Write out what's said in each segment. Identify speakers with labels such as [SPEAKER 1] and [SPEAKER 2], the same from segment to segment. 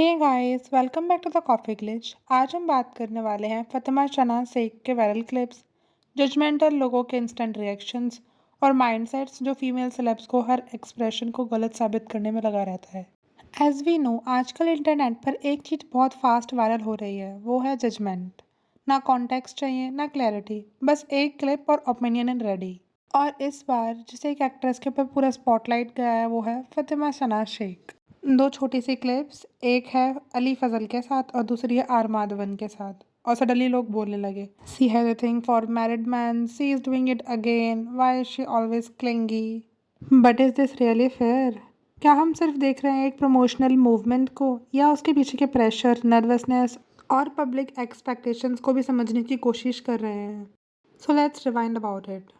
[SPEAKER 1] Hey guys, welcome back to the coffee glitch. आज हम बात करने वाले हैं फातिमा शनाज शेख के वायरल क्लिप्स, जजमेंटल लोगों के इंस्टेंट रिएक्शंस और माइंडसेट्स जो फीमेल सेलेब्स को हर एक्सप्रेशन को गलत साबित करने में लगा रहता है। एज वी नो, आजकल इंटरनेट पर एक चीज़ बहुत फास्ट वायरल हो रही है, वो है जजमेंट। ना कॉन्टेक्स्ट चाहिए ना क्लैरिटी, बस एक क्लिप और ओपिनियन एंड रेडी। और इस बार जिसे एक एक्ट्रेस के ऊपर पूरा स्पॉटलाइट गया है वो है फातिमा शनाज शेख। दो छोटी सी क्लिप्स, एक है अली फजल के साथ और दूसरी है आर माधवन के साथ, और सडनली लोग बोलने लगे, she has a thing for married man, she is doing it again, why is she always clingy. But is this really fair? क्या हम सिर्फ देख रहे हैं एक प्रमोशनल मूवमेंट को, या उसके पीछे के प्रेशर, नर्वसनेस और पब्लिक एक्सपेक्टेशंस को भी समझने की कोशिश कर रहे हैं? So let's rewind about it.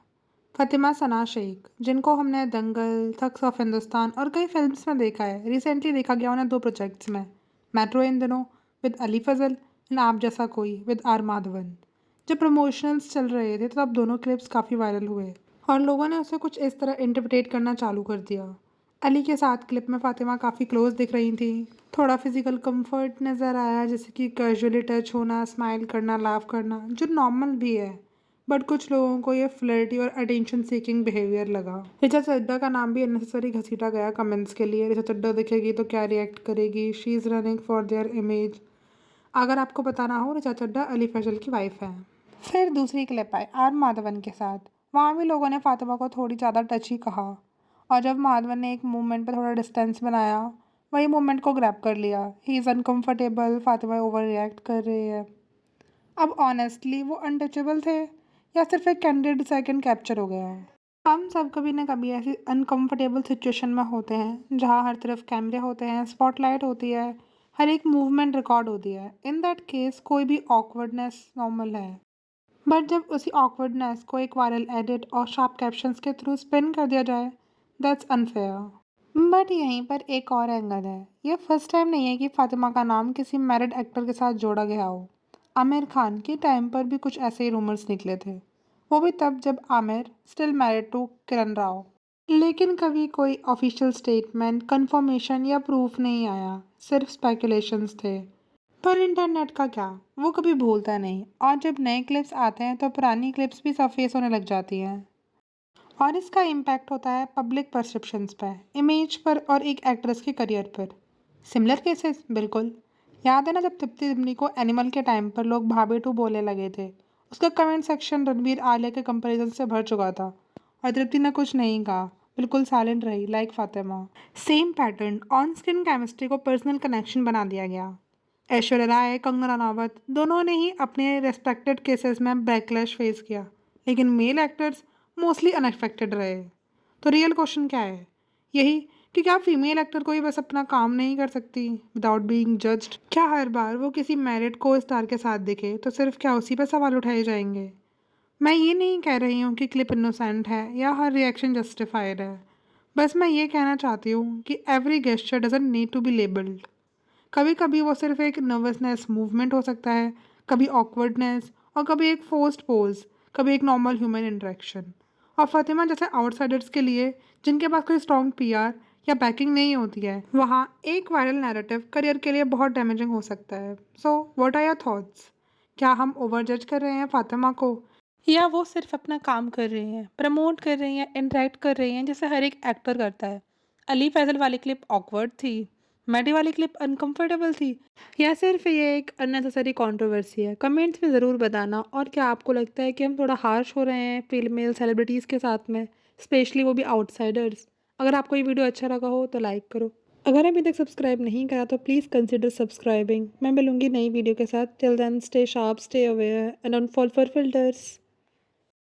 [SPEAKER 1] Fatima Sana Shaikh, जिनको हमने दंगल, थग्स ऑफ हिंदुस्तान और कई फिल्म्स में देखा है, रिसेंटली देखा गया उन्हें दो प्रोजेक्ट्स में, मेट्रो इन दिनों विद अली फजल एंड आप जैसा कोई विद आर माधवन। जब प्रमोशनल्स चल रहे थे तो अब दोनों क्लिप्स काफ़ी वायरल हुए और लोगों ने उसे कुछ इस तरह इंटरप्रेट करना चालू कर दिया। अली के साथ क्लिप में फातिमा काफ़ी क्लोज दिख रही थी, थोड़ा फिजिकल कंफर्ट नज़र आया, जैसे कि कैजुअली टच होना, स्माइल करना, लाफ करना, जो नॉर्मल भी है। बट कुछ लोगों को ये फ्लर्टी और अटेंशन सीकिंग बिहेवियर लगा। ऋचा चड्ढा का नाम भी अननेसेसरी घसीटा गया कमेंट्स के लिए। ऋचा चड्ढा दिखेगी तो क्या रिएक्ट करेगी, she is running for their image. अगर आपको पता ना हो, ऋचा चड्ढा अली फैसल की वाइफ है। फिर दूसरी क्लिप आई आर माधवन के साथ। वहाँ भी लोगों ने फातिमा को थोड़ी ज़्यादा टची कहा, और जब माधवन ने एक मूवमेंट पर थोड़ा डिस्टेंस बनाया, वही मूवमेंट को ग्रैब कर लिया। He is uncomfortable, Fatima over react कर रही है। अब ऑनेस्टली वो अनटचेबल थे या सिर्फ एक कैंडिड सेकंड कैप्चर हो गया है? हम सब कभी ना कभी ऐसी अनकंफर्टेबल सिचुएशन में होते हैं जहाँ हर तरफ कैमरे होते हैं, स्पॉटलाइट होती है, हर एक मूवमेंट रिकॉर्ड होती है। इन दैट केस कोई भी ऑकवर्डनेस नॉर्मल है। बट जब उसी ऑकवर्डनेस को एक वायरल एडिट और शार्प कैप्शंस के थ्रू स्पिन कर दिया जाए, दैट्स अनफेयर। बट यहीं पर एक और एंगल है। ये फर्स्ट टाइम नहीं है कि फातिमा का नाम किसी मैरिड एक्टर के साथ जोड़ा गया हो। आमिर खान के टाइम पर भी कुछ ऐसे ही रूमर्स निकले थे, वो भी तब जब Aamir still married to Kiran Rao. लेकिन कभी कोई ऑफिशियल स्टेटमेंट, कंफर्मेशन या प्रूफ नहीं आया, सिर्फ स्पेकुलेशंस थे। पर इंटरनेट का क्या, वो कभी भूलता नहीं, और जब नए क्लिप्स आते हैं तो पुरानी क्लिप्स भी सरफेस होने लग जाती हैं। और इसका इम्पैक्ट होता है पब्लिक परसेप्शंस पर, इमेज पर और एक एक्ट्रेस के करियर पर। सिमिलर केसेस बिल्कुल। याद है ना जब तृप्ति दिमनी को एनिमल के टाइम पर लोग भाभी टू बोलने लगे थे, उसका कमेंट सेक्शन रणबीर आलिया के कंपैरिजन से भर चुका था, और तृप्ति ने कुछ नहीं कहा, बिल्कुल साइलेंट रही like Fatima. Same pattern, on screen chemistry को पर्सनल कनेक्शन बना दिया गया। ऐश्वर्या राय, कंगना रनावत, दोनों ने ही अपने रेस्पेक्टेड केसेस में बैकलैश फेस किया, लेकिन मेल एक्टर्स मोस्टली अनएक्सपेक्टेड रहे। तो रियल क्वेश्चन क्या है? यही कि क्या फीमेल एक्टर कोई बस अपना काम नहीं कर सकती विदाउट बीइंग जज्ड? क्या हर बार वो किसी मैरिड को स्टार के साथ दिखे तो सिर्फ क्या उसी पर सवाल उठाए जाएंगे? मैं ये नहीं कह रही हूँ कि क्लिप इनोसेंट है या हर रिएक्शन जस्टिफाइड है। बस मैं ये कहना चाहती हूँ कि every gesture doesn't need to be labelled. कभी कभी वो सिर्फ एक नर्वसनेस मूवमेंट हो सकता है, कभी ऑकवर्डनेस, और कभी एक फोर्स्ड पोज, कभी एक नॉर्मल ह्यूमन इंटरेक्शन। और फातिमा जैसे आउटसाइडर्स के लिए, जिनके पास कोई स्ट्रॉन्ग पीआर या बैकिंग नहीं होती है, वहाँ एक वायरल नैरेटिव करियर के लिए बहुत डैमेजिंग हो सकता है। So what are your thoughts? क्या हम ओवर जज कर रहे हैं फातिमा को, या वो सिर्फ अपना काम कर रही हैं, प्रमोट कर रही हैं, इंटरेक्ट कर रही हैं जैसे हर एक एक्टर करता है? अली फैजल वाली क्लिप ऑकवर्ड थी, मैडी वाली क्लिप अनकंफर्टेबल थी, या सिर्फ ये एक अननेसेसरी कंट्रोवर्सी है? कमेंट्स में ज़रूर बताना। और क्या आपको लगता है कि हम थोड़ा हार्श हो रहे हैं फीमेल सेलिब्रिटीज़ के साथ में, स्पेशली वो भी आउटसाइडर्स? अगर आपको ये वीडियो अच्छा लगा हो तो लाइक करो। अगर अभी तक सब्सक्राइब नहीं करा तो प्लीज़ कंसिडर सब्सक्राइबिंग। मैं मिलूंगी नई वीडियो के साथ। Till then stay sharp, stay aware and don't fall for filters.